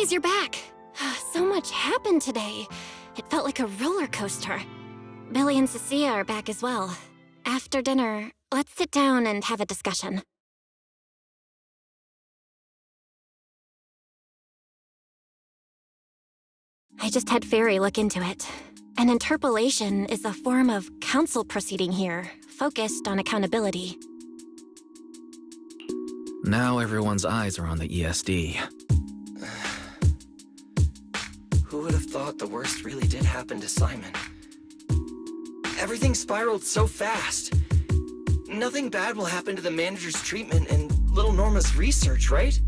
Wise, you're back. So much happened today. It felt like a roller coaster. Billy and Cecilia are back as well. After dinner, let's sit down and have a discussion. I just had Fairy look into it. An interpolation is a form of council proceeding here, focused on accountability. Now everyone's eyes are on the ESD. Who would have thought the worst really did happen to Simon? Everything spiraled so fast. Nothing bad will happen to the manager's treatment and little Norma's research, right?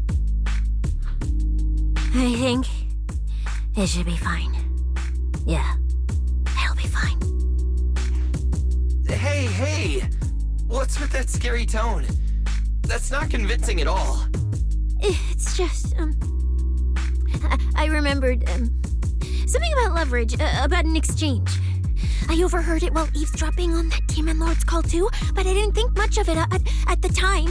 I think it should be fine. Yeah, it'll be fine. Hey! What's with that scary tone? That's not convincing at all. It's just, I remembered, something about leverage, about an exchange. I overheard it while eavesdropping on that Demon Lord's call too, but I didn't think much of it at the time.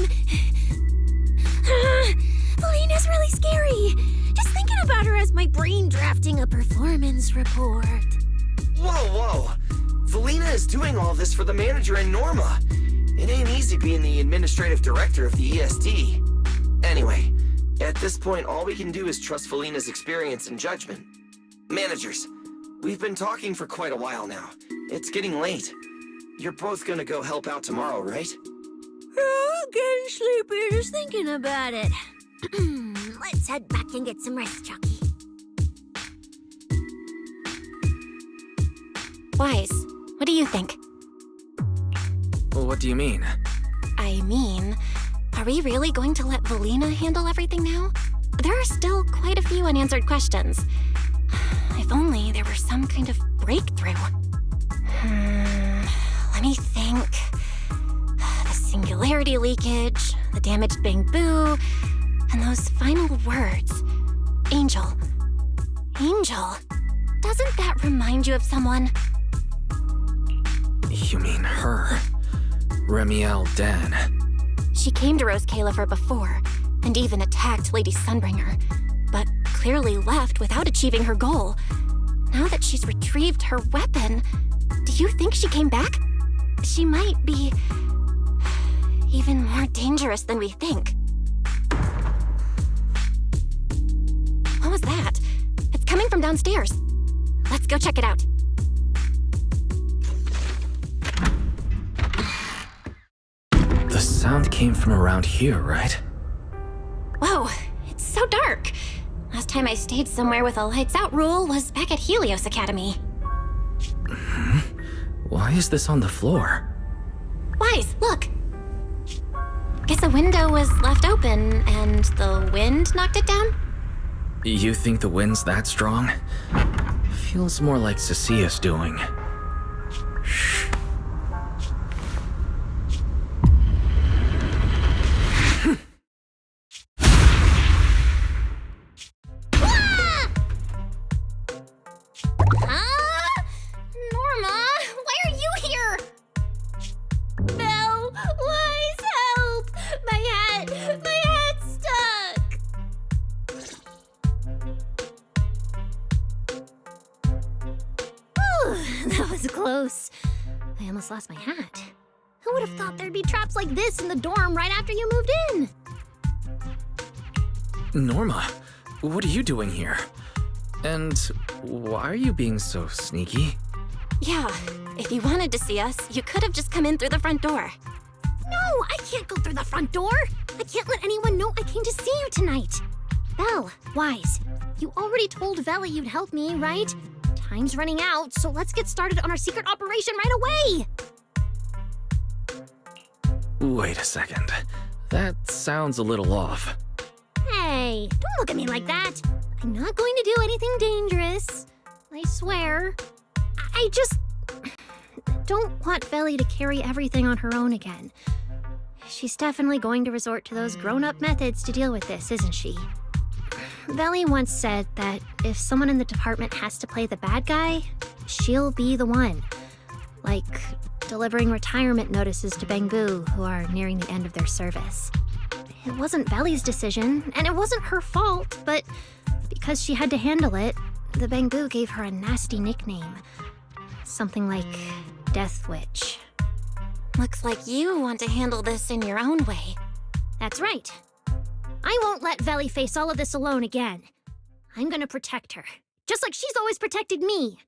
Felina's really scary. Just thinking about her as my brain drafting a performance report. Whoa! Felina is doing all this for the manager and Norma. It ain't easy being the administrative director of the ESD. Anyway, at this point, all we can do is trust Felina's experience and judgment. Managers, we've been talking for quite a while now. It's getting late. You're both gonna go help out tomorrow, right? Oh, getting sleepy just thinking about it. Let's head back and get some rest, Chucky. Wise, what do you think? What do you mean? I mean, are we really going to let Felina handle everything now? There are still quite a few unanswered questions. If only there were some kind of breakthrough. Let me think. The singularity leakage, the damaged bamboo, and those final words. Angel. Angel. Doesn't that remind you of someone? You mean her? Remiel Dan. She came to Rose Califer before, and even attacked Lady Sunbringer, but clearly left without achieving her goal. Now that she's retrieved her weapon, do you think she came back? She might be even more dangerous than we think. What was that? It's coming from downstairs. Let's go check it out. The sound came from around here, right? Whoa, it's so dark. Last time I stayed somewhere with a lights out rule was back at Helios Academy. Why is this on the floor? Wise, look. Guess a window was left open and the wind knocked it down? You think the wind's that strong? Feels more like Cecilia's doing. Shh. Norma, why are you here? Belle, Wise, help! My hat's stuck! That was close. I almost lost my hat. Who would have thought there'd be traps like this in the dorm right after you moved in? Norma, what are you doing here? And why are you being so sneaky? Yeah, if you wanted to see us, you could have just come in through the front door. No, I can't go through the front door. I can't let anyone know I came to see you tonight. Belle, Wise, you already told Vela you'd help me, right? Time's running out, so let's get started on our secret operation right away. Wait a second. That sounds a little off. Hey, don't look at me like that. I'm not going to do anything dangerous. I swear. I just don't want Veli to carry everything on her own again. She's definitely going to resort to those grown-up methods to deal with this, isn't she? Veli once said that if someone in the department has to play the bad guy, she'll be the one. Like delivering retirement notices to Bangbu who are nearing the end of their service. It wasn't Veli's decision, and it wasn't her fault, but because she had to handle it, the Bangbu gave her a nasty nickname. Something like Death Witch. Looks like you want to handle this in your own way. That's right. I won't let Veli face all of this alone again. I'm gonna protect her, just like she's always protected me.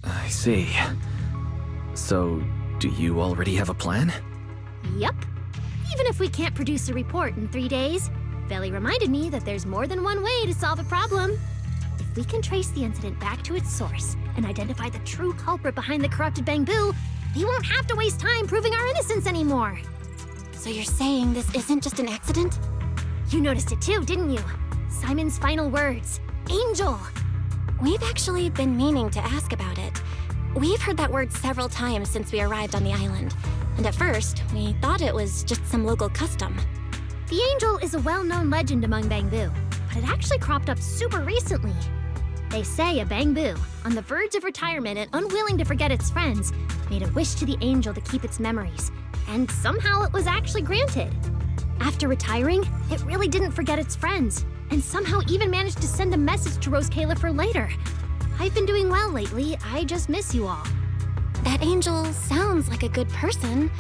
I see. So, do you already have a plan? Yup. Even if we can't produce a report in 3 days, Veli reminded me that there's more than one way to solve a problem. If we can trace the incident back to its source and identify the true culprit behind the corrupted Bangbu, we won't have to waste time proving our innocence anymore. So you're saying this isn't just an accident? You noticed it too, didn't you? Simon's final words. Angel! We've actually been meaning to ask about it. We've heard that word several times since we arrived on the island. And at first, we thought it was just some local custom. The angel is a well-known legend among Bangbu, but it actually cropped up super recently. They say a Bangbu, on the verge of retirement and unwilling to forget its friends, made a wish to the angel to keep its memories, and somehow it was actually granted. After retiring, it really didn't forget its friends, and somehow even managed to send a message to Rose Kayla for later. I've been doing well lately, I just miss you all. That angel sounds like a good person,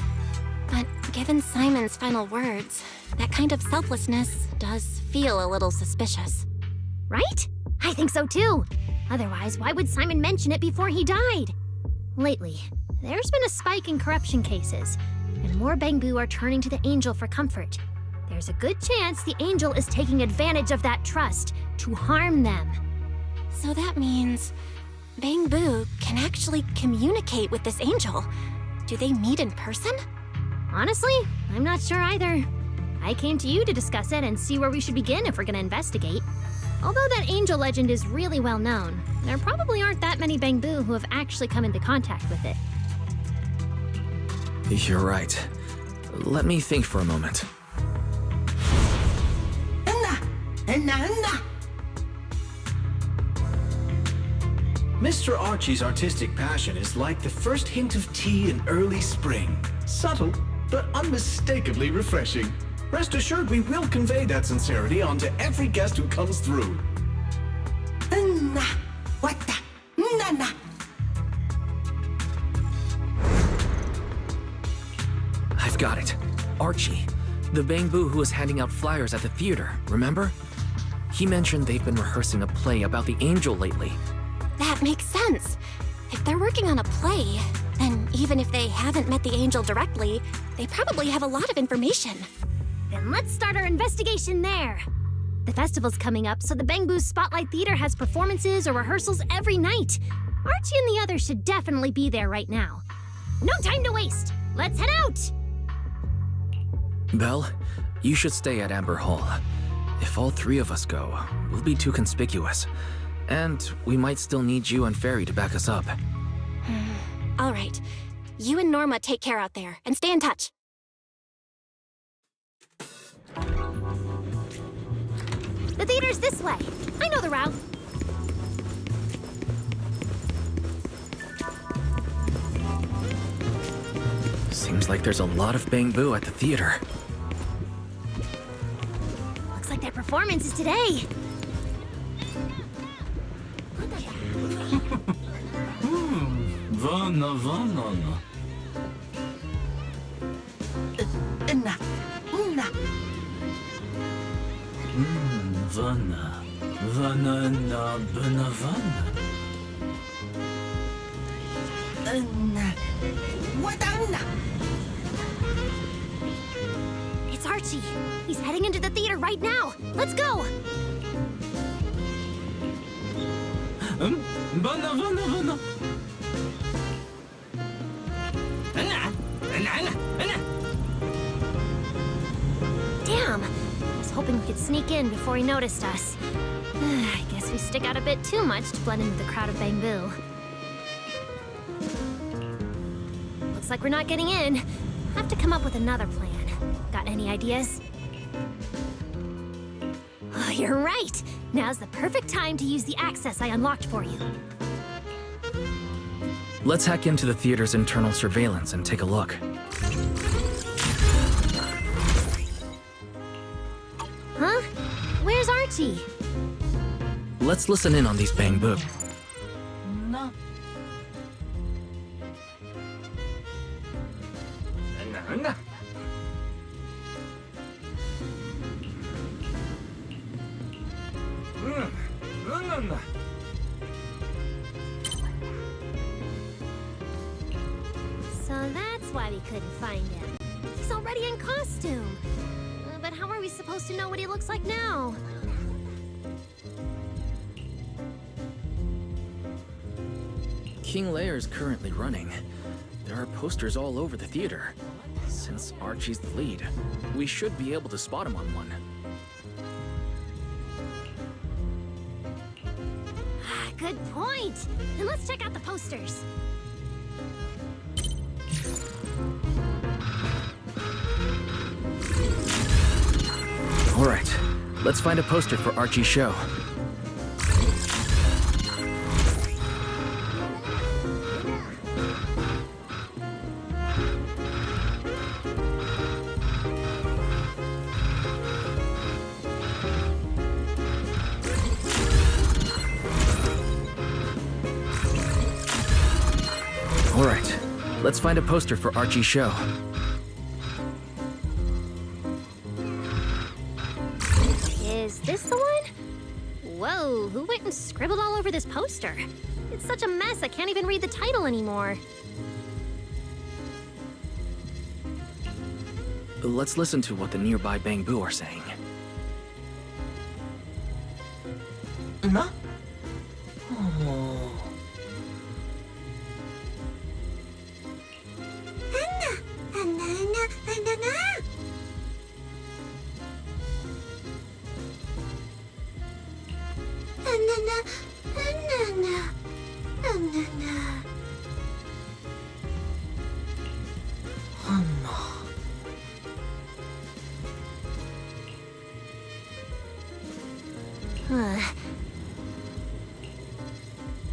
but given Simon's final words, that kind of selflessness does feel a little suspicious. Right? I think so too. Otherwise, why would Simon mention it before he died? Lately, there's been a spike in corruption cases, and more Bangbu are turning to the angel for comfort. There's a good chance the angel is taking advantage of that trust to harm them. So that means Bangbu can actually communicate with this angel. Do they meet in person? Honestly, I'm not sure either. I came to you to discuss it and see where we should begin if we're gonna investigate. Although that angel legend is really well known, there probably aren't that many Bangbu who have actually come into contact with it. You're right. Let me think for a moment. Mr. Archie's artistic passion is like the first hint of tea in early spring. Subtle, but unmistakably refreshing. Rest assured we will convey that sincerity onto every guest who comes through. I've got it. Archie, the Bangbu who was handing out flyers at the theater, remember? He mentioned they've been rehearsing a play about the angel lately. That makes sense. If they're working on a play, then even if they haven't met the angel directly, they probably have a lot of information. Then let's start our investigation there. The festival's coming up, so the Bangbu Spotlight Theater has performances or rehearsals every night. Archie and the others should definitely be there right now. No time to waste. Let's head out! Belle, you should stay at Amber Hall. If all three of us go, we'll be too conspicuous. And we might still need you and Fairy to back us up. All right. You and Norma take care out there, and stay in touch. The theater's this way. I know the route. Seems like there's a lot of Bangbu at the theater. Looks like their performance is today. Vana. Vana na Benavana. It's Archie. He's heading into the theater right now. Let's go. Vana. Damn. I was hoping we could sneak in before he noticed us. I guess we stick out a bit too much to blend into the crowd of Bangbu. Looks like we're not getting in. Have to come up with another plan. Got any ideas? Oh, you're right. Now's the perfect time to use the access I unlocked for you. Let's hack into the theater's internal surveillance and take a look. Huh? Where's Archie? Archie! Let's listen in on these bamboo. Na. Na. Na. So that's why we couldn't find him. He's already in costume. But how are we supposed to know what he looks like now? King Lear is currently running. There are posters all over the theater. Since Archie's the lead, we should be able to spot him on one. Good point! Then let's check out the posters. All right, let's find a poster for Archie's show. All right, let's find a poster for Archie's show. Is this the one? Whoa, who went and scribbled all over this poster? It's such a mess, I can't even read the title anymore. Let's listen to what the nearby bamboo are saying. Na? Oh.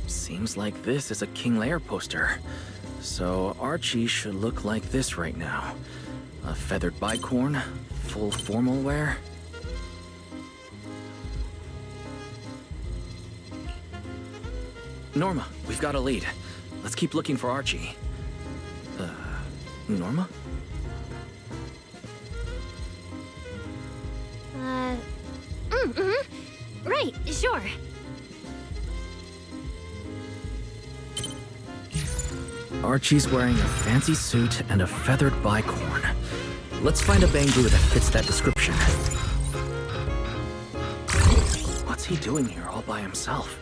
Seems like this is a King Lear poster. So Archie should look like this right now. A feathered bicorn, full formal wear. Norma, we've got a lead. Let's keep looking for Archie. Norma? Right, sure. Archie's wearing a fancy suit and a feathered bicorn. Let's find a bamboo that fits that description. What's he doing here all by himself?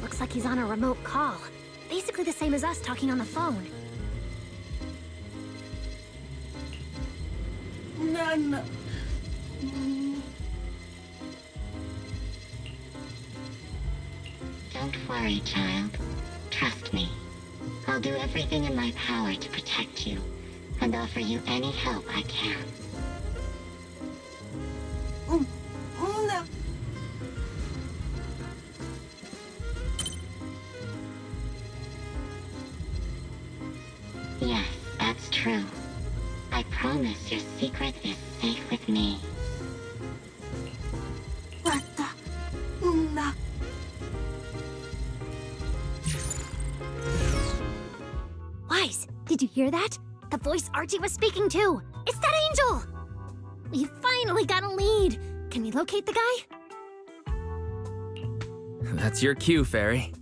Looks like he's on a remote call. Basically the same as us talking on the phone. Na. Don't worry, child. Trust me. I'll do everything in my power to protect you, and offer you any help I can. Na. Yes, that's true. I promise your secret is safe with me. Na. Wise, did you hear that? The voice Archie was speaking to. It's that angel! We finally got a lead. Can we locate the guy? That's your cue, Fairy.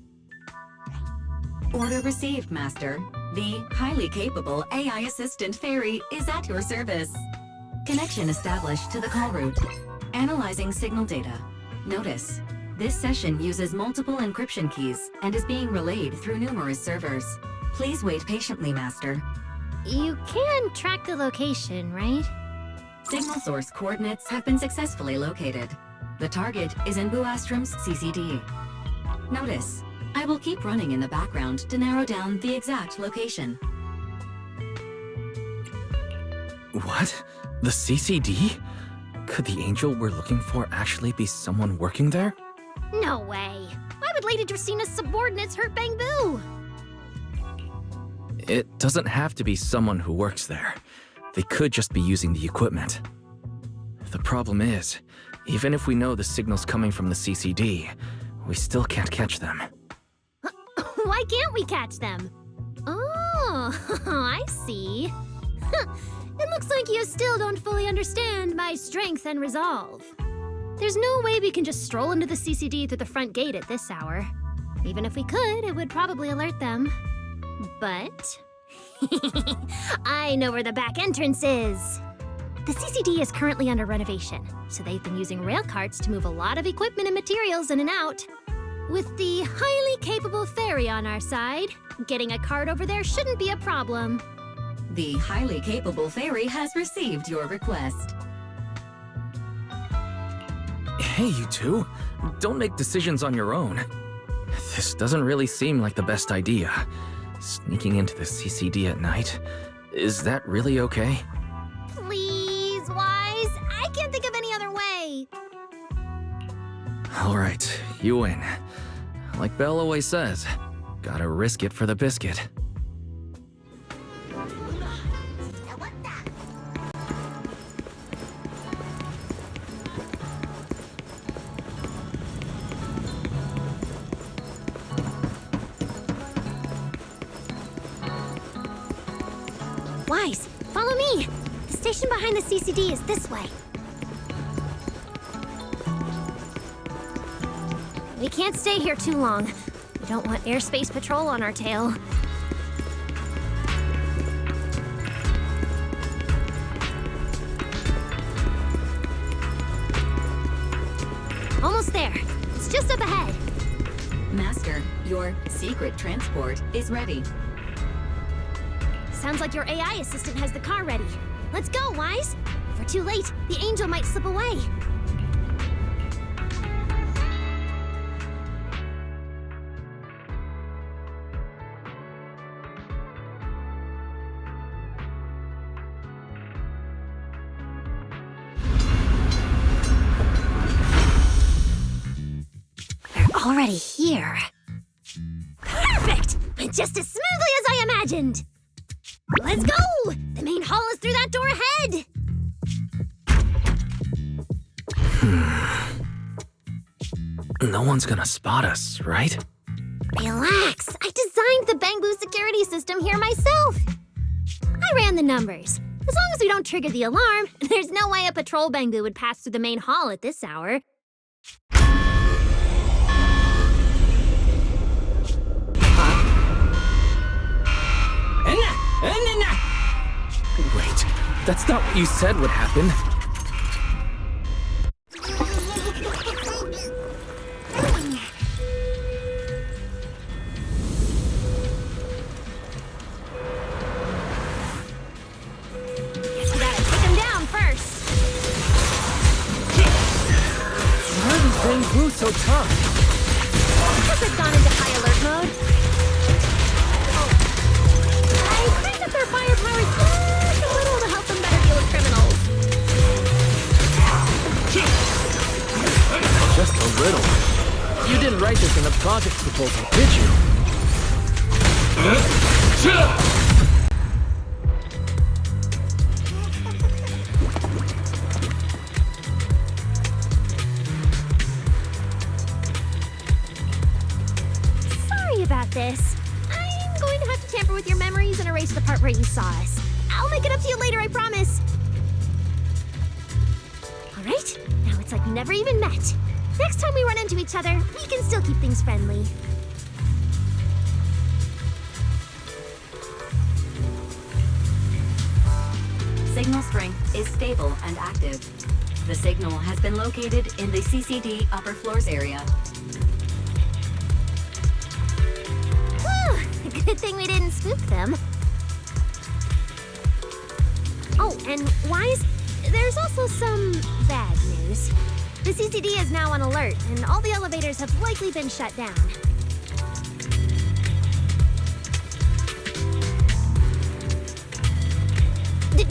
Order received, Master. The highly capable AI assistant Fairy is at your service. Connection established to the call route. Analyzing signal data. Notice, this session uses multiple encryption keys and is being relayed through numerous servers. Please wait patiently, Master. You can track the location, right? Signal source coordinates have been successfully located. The target is in Buastrom's CCD. Notice, I will keep running in the background to narrow down the exact location. What? The CCD? Could the angel we're looking for actually be someone working there? No way. Why would Lady Dracina's subordinates hurt Bamboo? It doesn't have to be someone who works there. They could just be using the equipment. The problem is, Even if we know the signal's coming from the CCD, we still can't catch them. Why can't we catch them? Oh, I see. It looks like you still don't fully understand my strength and resolve. There's no way we can just stroll into the CCD through the front gate at this hour. Even if we could, it would probably alert them. But I know where the back entrance is. The CCD is currently under renovation, so they've been using rail carts to move a lot of equipment and materials in and out. With the highly capable ferry on our side, getting a cart over there shouldn't be a problem. The highly capable ferry has received your request. Hey, you two. Don't make decisions on your own. This doesn't really seem like the best idea. Sneaking into the CCD at night. Is that really okay? Please, Wise. I can't think of any other way. All right, you win. Like Belle always says, gotta risk it for the biscuit. Wise, follow me. The station behind the CCD is this way. We can't stay here too long. We don't want airspace patrol on our tail. Almost there. It's just up ahead. Master, your secret transport is ready. Sounds like your AI assistant has the car ready. Let's go, Wise. If we're too late, the angel might slip away. We're already here. Perfect! Just as smoothly as I imagined. Let's go! The main hall is through that door ahead! No one's gonna spot us, right? Relax. I designed the Bangbu security system here myself. I ran the numbers. As long as we don't trigger the alarm, there's no way a patrol Bangbu would pass through the main hall at this hour. Wait, that's not what you said would happen. Guess we gotta take him down first. Why are these Bangbu so tough? Because they've gone into high alert mode. I think that their firepower is just a little to help them better deal with criminals. Just a little. You didn't write this in the project proposal, did you? Sorry about this. I'm going to have to tamper with your memories and erase the part where you saw us. I'll make it up to you later, I promise. All right, now it's like we never even met. Next time we run into each other, we can still keep things friendly. Signal strength is stable and active. The signal has been located in the CCD upper floors area. Whew, good thing we didn't spook them. Oh, and Wise, there's also some bad news. The CCD is now on alert, and all the elevators have likely been shut down.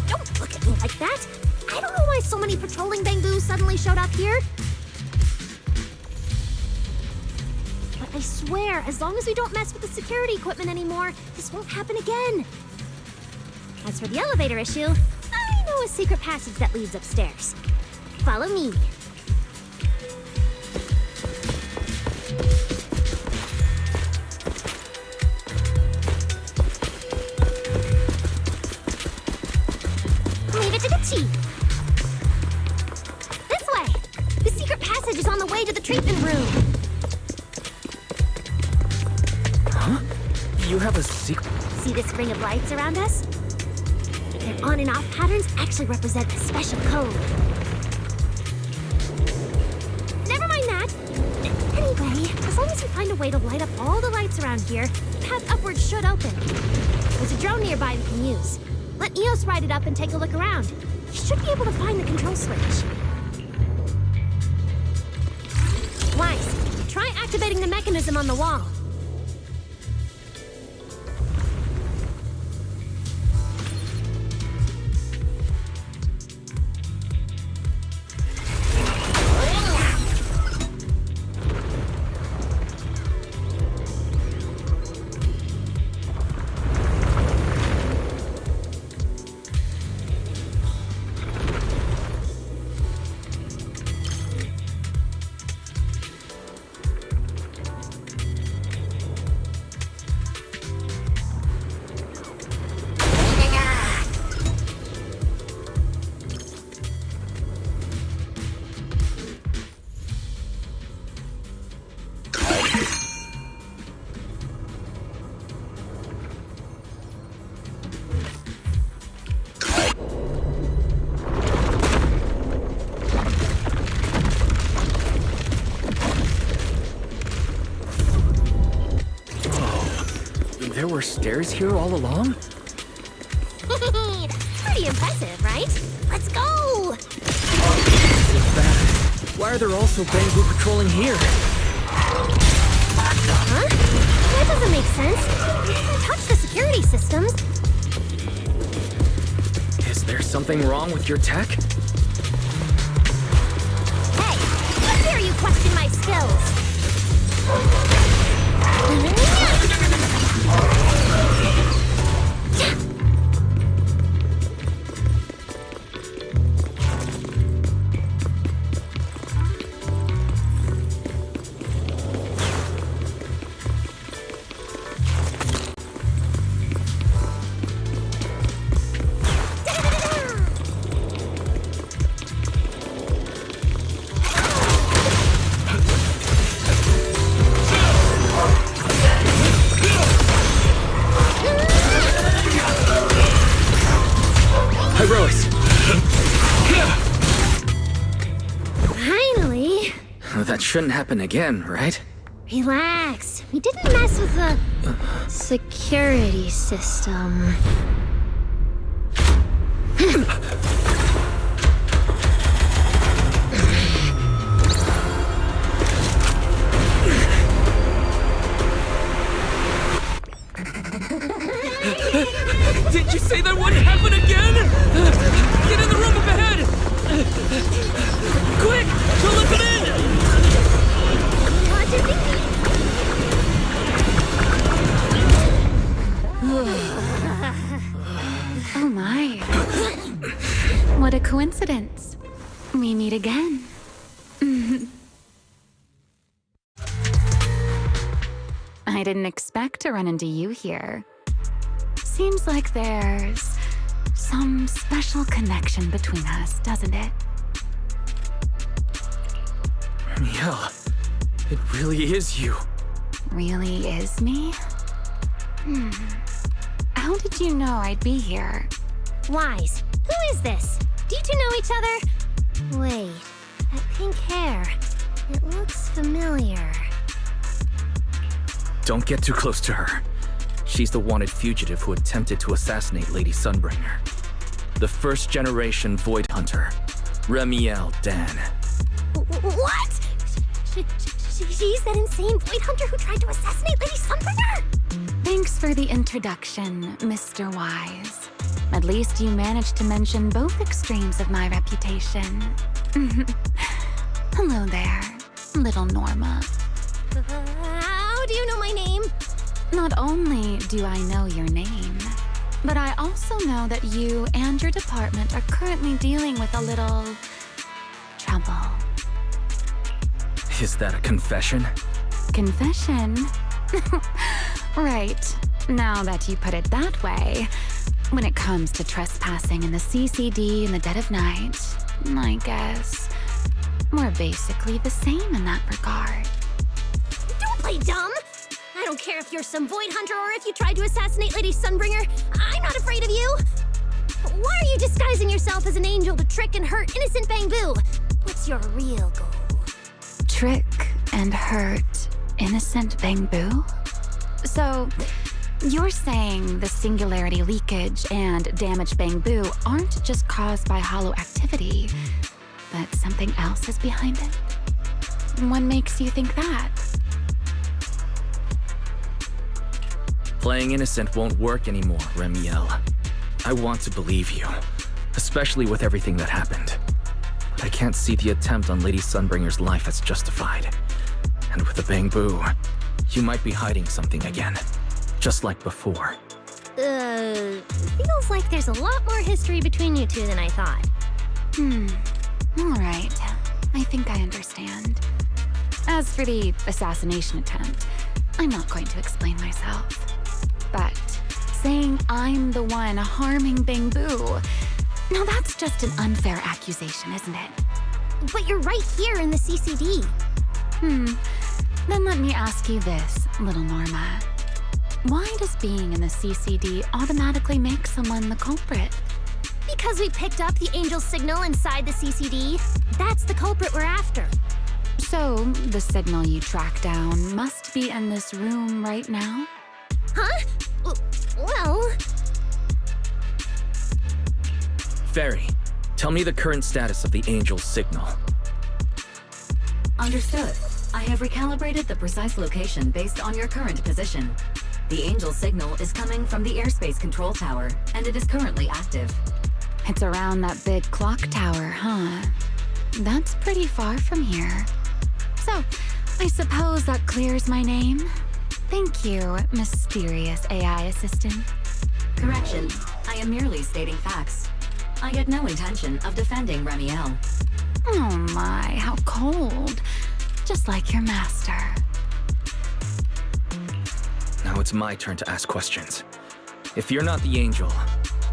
Don't look at me like that. I don't know why so many patrolling Bangbu suddenly showed up here. But I swear, as long as we don't mess with the security equipment anymore, this won't happen again. As for the elevator issue, I know a secret passage that leads upstairs. Follow me. Archie! This way! The secret passage is on the way to the treatment room. Huh? You have a secret? See this ring of lights around us? Their on and off patterns actually represent a special code. Never mind that. Anyway, as long as we find a way to light up all the lights around here, the path upwards should open. There's a drone nearby we can use. Let Eos ride it up and take a look around. He should be able to find the control switch. Wise, try activating the mechanism on the wall. There were stairs here all along? Pretty impressive, right? Let's go! It's bad. Why are there also Bamboo patrolling here? Huh? That doesn't make sense. You can't touch the security systems. Is there something wrong with your tech? Hey, how dare you question my skills? Finally! That shouldn't happen again, right? Relax. We didn't mess with the security system. Did you say that wouldn't happen again? Get in the room up ahead! Quick! Don't let them in! What's your thinking? Oh my. What a coincidence. We meet again. I didn't expect to run into you here. Seems like there's some special connection between us, doesn't it? Yeah, it really is you. Really is me? How did you know I'd be here? Wise, who is this? Do you two know each other? Wait, that pink hair. It looks familiar. Don't get too close to her. She's the wanted fugitive who attempted to assassinate Lady Sunbringer. The first generation Void Hunter, Remiel Dan. What? She's that insane Void Hunter who tried to assassinate Lady Sunbringer? Thanks for the introduction, Mr. Wise. At least you managed to mention both extremes of my reputation. Hello there, little Norma. How do you know my name? Not only do I know your name, but I also know that you and your department are currently dealing with a little trouble. Is that a confession? Confession? Right. Now that you put it that way, when it comes to trespassing in the CCD in the dead of night, I guess we're basically the same in that regard. Don't play dumb! I don't care if you're some void hunter or if you tried to assassinate Lady Sunbringer. I'm not afraid of you! Why are you disguising yourself as an angel to trick and hurt innocent Bangbu? What's your real goal? Trick and hurt innocent Bangbu? So, you're saying the singularity leakage and damaged Bangbu aren't just caused by hollow activity, but something else is behind it? What makes you think that? Playing innocent won't work anymore, Remiel. I want to believe you, especially with everything that happened. But I can't see the attempt on Lady Sunbringer's life as justified. And with the Bangbu, you might be hiding something again, just like before. Feels like there's a lot more history between you two than I thought. All right. I think I understand. As for the assassination attempt, I'm not going to explain myself. But saying I'm the one harming Bangbu, now that's just an unfair accusation, isn't it? But you're right here in the CCD. Then let me ask you this, little Norma. Why does being in the CCD automatically make someone the culprit? Because we picked up the angel signal inside the CCD. That's the culprit we're after. So, the signal you track down must be in this room right now? Huh? Well... Fairy, tell me the current status of the Angel's signal. Understood. I have recalibrated the precise location based on your current position. The Angel signal is coming from the airspace control tower, and it is currently active. It's around that big clock tower, huh? That's pretty far from here. So, I suppose that clears my name? Thank you, mysterious AI assistant. Correction. I am merely stating facts. I had no intention of defending Remiel. Oh my, how cold. Just like your master. Now it's my turn to ask questions. If you're not the Angel,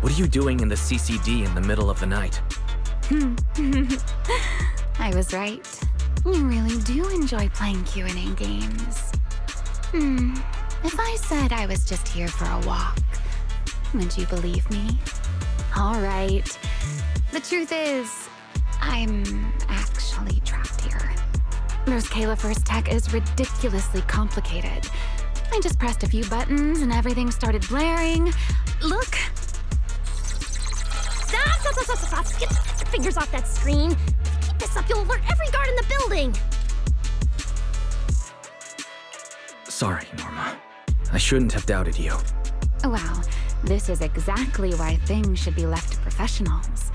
what are you doing in the CCD in the middle of the night? I was right. You really do enjoy playing Q&A games. If I said I was just here for a walk, would you believe me? All right. The truth is, I'm actually trapped here. Nurse Caliph's tech is ridiculously complicated. I just pressed a few buttons and everything started blaring. Look! Stop! Get your fingers off that screen. If you keep this up, you'll alert every guard in the building. Sorry, Norma. I shouldn't have doubted you. Well, this is exactly why things should be left to professionals.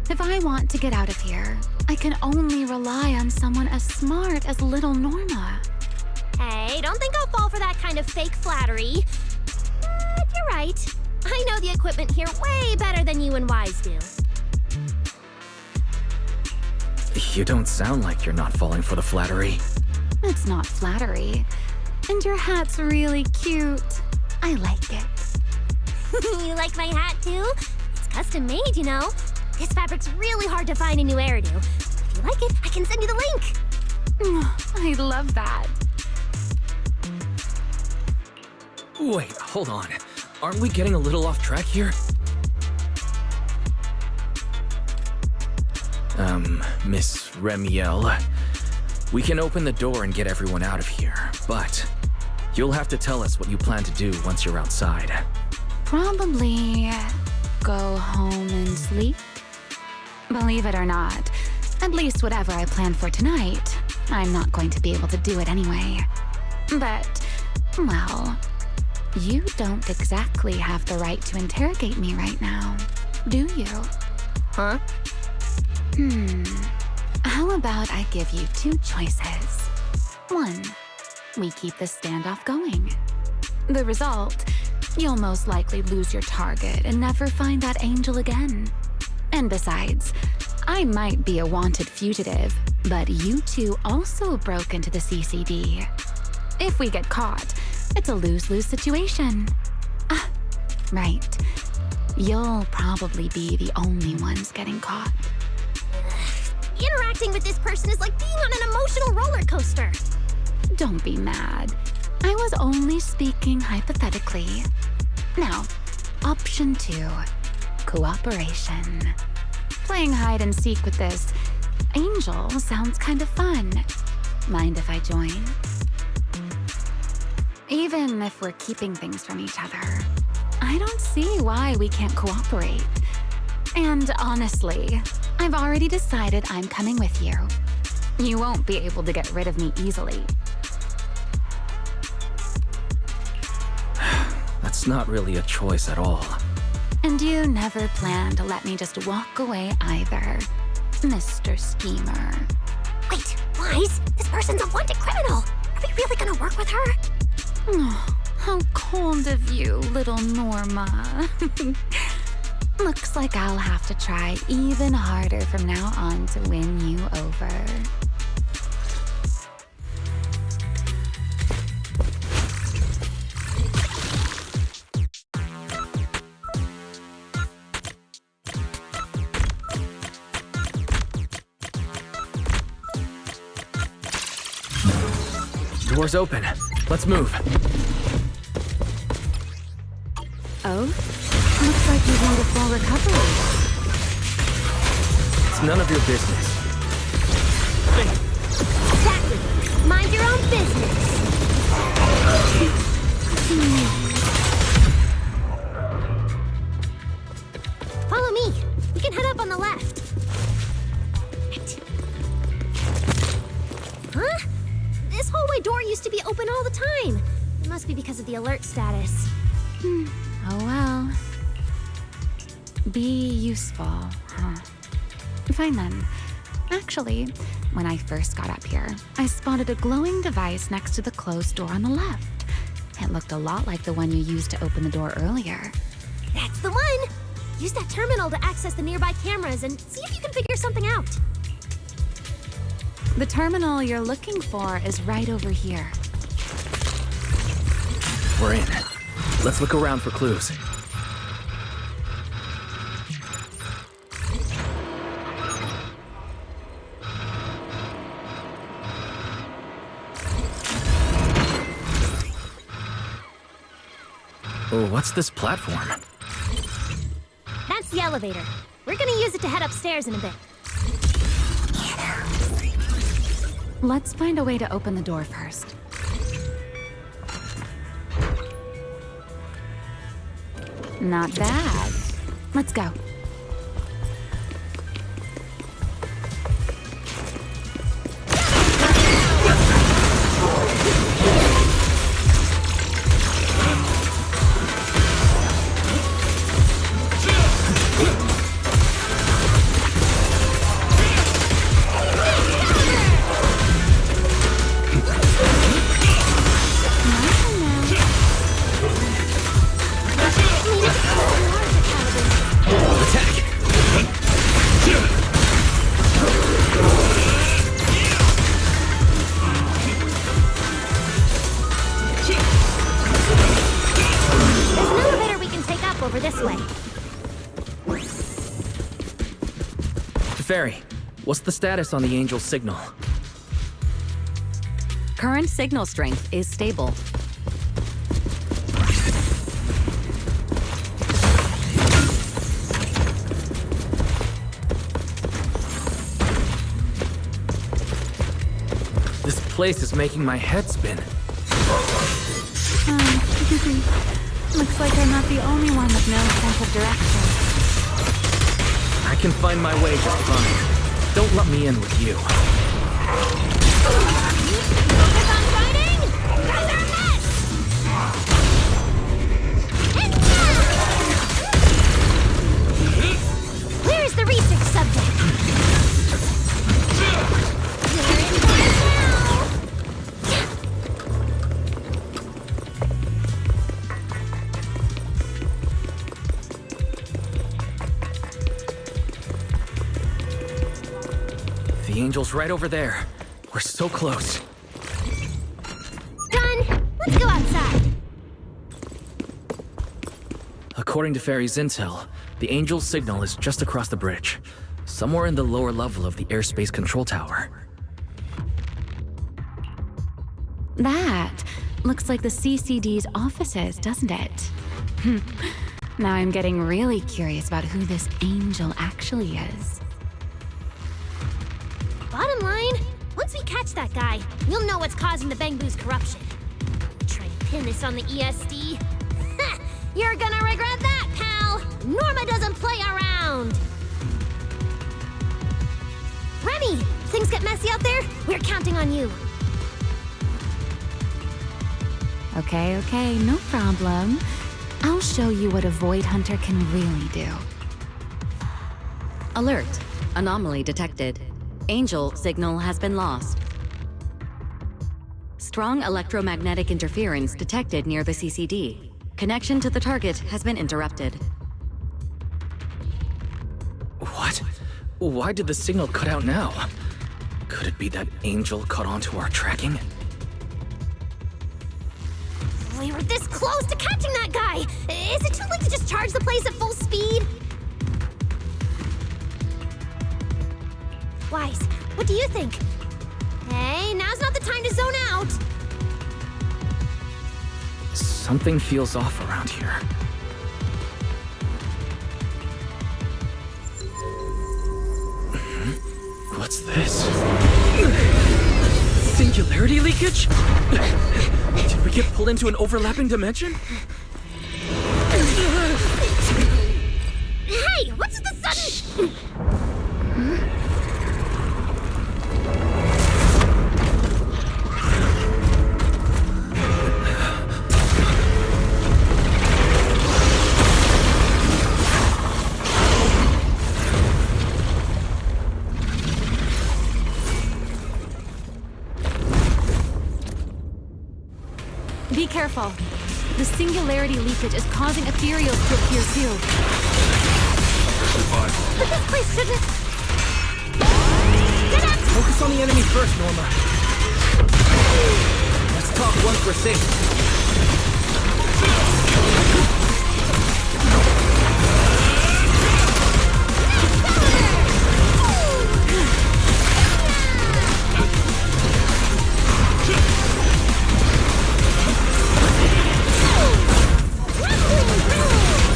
If I want to get out of here, I can only rely on someone as smart as little Norma. Hey, don't think I'll fall for that kind of fake flattery. But you're right. I know the equipment here way better than you and Wise do. You don't sound like you're not falling for the flattery. It's not flattery. And your hat's really cute. I like it. You like my hat, too? It's custom made, you know. This fabric's really hard to find in New Eridu. If you like it, I can send you the link. I love that. Wait, hold on. Aren't we getting a little off track here? Miss Remiel, we can open the door and get everyone out of here, but you'll have to tell us what you plan to do once you're outside. Probably go home and sleep. Believe it or not, at least whatever I plan for tonight, I'm not going to be able to do it anyway. But, well, you don't exactly have the right to interrogate me right now, do you? Huh? How about I give you two choices? One, we keep the standoff going. The result, you'll most likely lose your target and never find that angel again. And besides, I might be a wanted fugitive, but you two also broke into the CCD. If we get caught, it's a lose-lose situation. Ah, right. you'll probably be the only ones getting caught. Interacting with this person is like being on an emotional roller coaster. Don't be mad. I was only speaking hypothetically. Now, option 2, cooperation. Playing hide and seek with this angel sounds kind of fun. Mind if I join? Even if we're keeping things from each other, I don't see why we can't cooperate. And honestly, I've already decided I'm coming with you. You won't be able to get rid of me easily. That's not really a choice at all. And you never planned to let me just walk away either, Mr. Schemer. Wait, Wise, this person's a wanted criminal. Are we really gonna work with her? Oh, how cold of you, little Norma. Looks like I'll have to try even harder from now on to win you over. Door's open. Let's move. Oh? Looks like you've made a full recovery. It's none of your business. Exactly. Mind your own business. Follow me. We can head up on the left. Huh? This hallway door used to be open all the time. It must be because of the alert status. Oh well. Be useful, huh? Fine then. Actually, when I first got up here, I spotted a glowing device next to the closed door on the left. It looked a lot like the one you used to open the door earlier. That's the one! Use that terminal to access the nearby cameras and see if you can figure something out. The terminal you're looking for is right over here. We're in. Let's look around for clues. Oh, what's this platform? That's the elevator. We're gonna use it to head upstairs in a bit. Let's find a way to open the door first. Not bad. Let's go. Fairy, what's the status on the Angel's signal? Current signal strength is stable. This place is making my head spin. Looks like I'm not the only one with no sense of direction. I can find my way just fine. Don't let me in with you. Focus on fighting! You guys are a mess! And where is the research subject? You're in for it now! The Angel's right over there. We're so close. Done! Let's go outside. According to Fairy's intel, the Angel's signal is just across the bridge, somewhere in the lower level of the airspace control tower. That looks like the CCD's offices, doesn't it? Now I'm getting really curious about who this Angel actually is. Bottom line, once we catch that guy, we'll know what's causing the Bangbu's corruption. Try to pin this on the ESD? You're gonna regret that, pal! Norma doesn't play around! Remy, things get messy out there? We're counting on you. Okay, no problem. I'll show you what a Void Hunter can really do. Alert. Anomaly detected. Angel signal has been lost. Strong electromagnetic interference detected near the CCD. Connection to the target has been interrupted. What? Why did the signal cut out now? Could it be that Angel caught onto our tracking? We were this close to catching that guy! Is it too late to just charge the place at full speed? Wise, what do you think? Hey, now's not the time to zone out! Something feels off around here. What's this? Singularity leakage? Did we get pulled into an overlapping dimension? Hey, what's the sudden... Be careful. The singularity leakage is causing ethereals to appear too. But this place shouldn't... Get up! Focus on the enemy first, Norma. Let's talk once we're safe.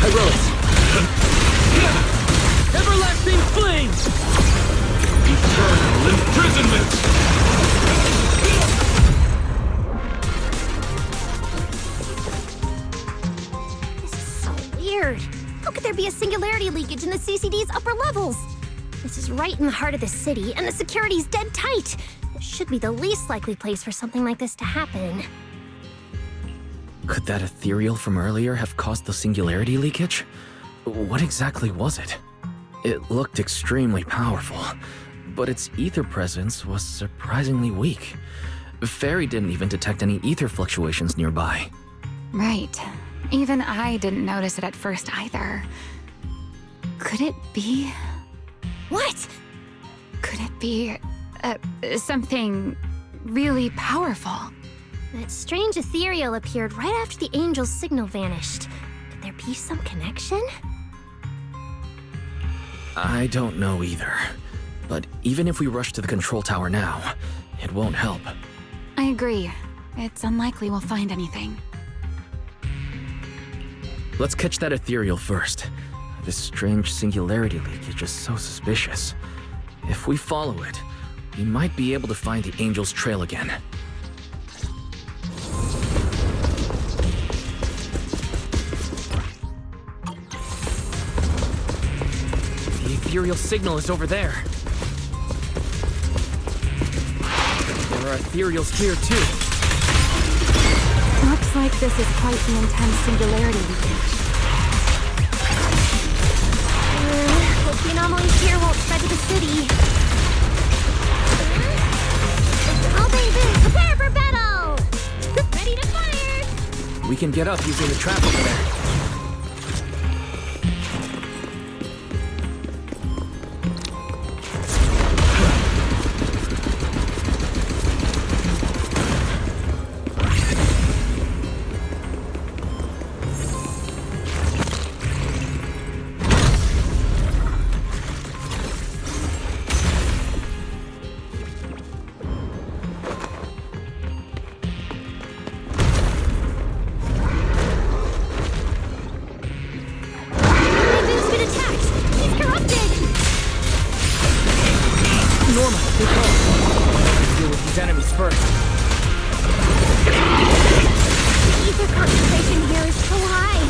Heroics. Everlasting flames! Eternal imprisonment! This is so weird. How could there be a singularity leakage in the CCD's upper levels? This is right in the heart of the city, and the security's dead tight. It should be the least likely place for something like this to happen. Could that ethereal from earlier have caused the singularity leakage? What exactly was it? It looked extremely powerful, but its ether presence was surprisingly weak. Fairy didn't even detect any ether fluctuations nearby. Right. Even I didn't notice it at first either. Could it be... What? Could it be... something really powerful? That strange ethereal appeared right after the angel's signal vanished. Could there be some connection? I don't know either. But even if we rush to the control tower now, it won't help. I agree. It's unlikely we'll find anything. Let's catch that ethereal first. This strange singularity leakage is so suspicious. If we follow it, we might be able to find the angel's trail again. The ethereal signal is over there. There are ethereals here too. Looks like this is quite the intense singularity leakage. Hope the anomalies here won't spread to the city. All Bangboos, prepare for battle! Ready to fire! We can get up using the trap over there. Norma, stay calm. Let's deal with these enemies first. The ether concentration here is so high.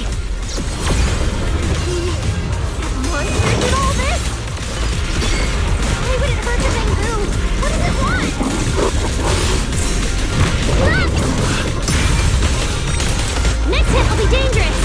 That monster did all this? Why would it hurt the bamboo? What does it want? Ah! Next hit will be dangerous.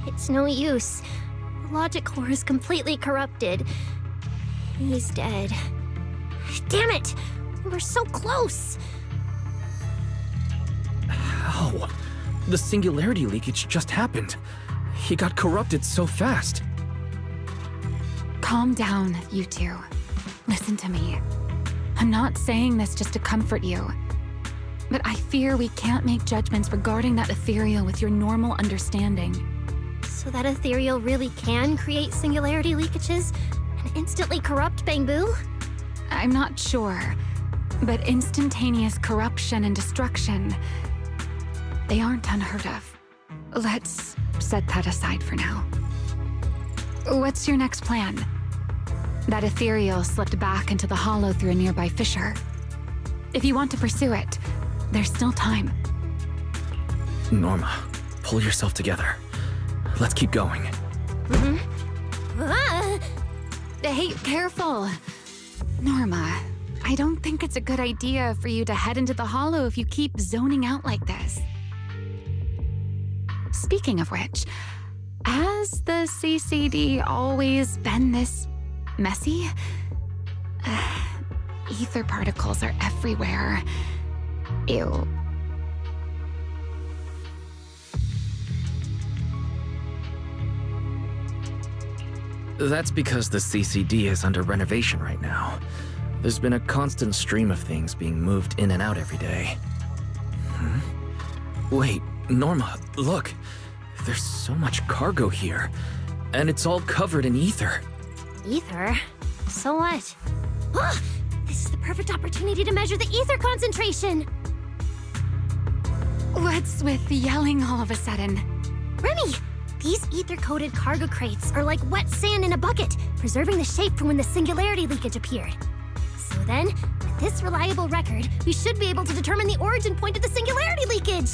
It's no use. The logic core is completely corrupted. He's dead. Damn it! We were so close! How? The singularity leakage just happened. He got corrupted so fast. Calm down, you two. Listen to me. I'm not saying this just to comfort you. But I fear we can't make judgments regarding that ethereal with your normal understanding. So that ethereal really can create singularity leakages and instantly corrupt Bangbu? I'm not sure, but instantaneous corruption and destruction, they aren't unheard of. Let's set that aside for now. What's your next plan? That ethereal slipped back into the hollow through a nearby fissure. If you want to pursue it, there's still time. Norma, pull yourself together. Let's keep going. Ah! Hey, careful! Norma, I don't think it's a good idea for you to head into the hollow if you keep zoning out like this. Speaking of which, has the CCD always been this messy? Ether particles are everywhere. Ew. That's because the CCD is under renovation right now. There's been a constant stream of things being moved in and out every day. Wait, Norma, look. There's so much cargo here. And it's all covered in ether. Ether? So what? Ah! This is the perfect opportunity to measure the ether concentration! What's with yelling all of a sudden? Remy! These ether-coated cargo crates are like wet sand in a bucket, preserving the shape from when the singularity leakage appeared. So then, with this reliable record, we should be able to determine the origin point of the singularity leakage!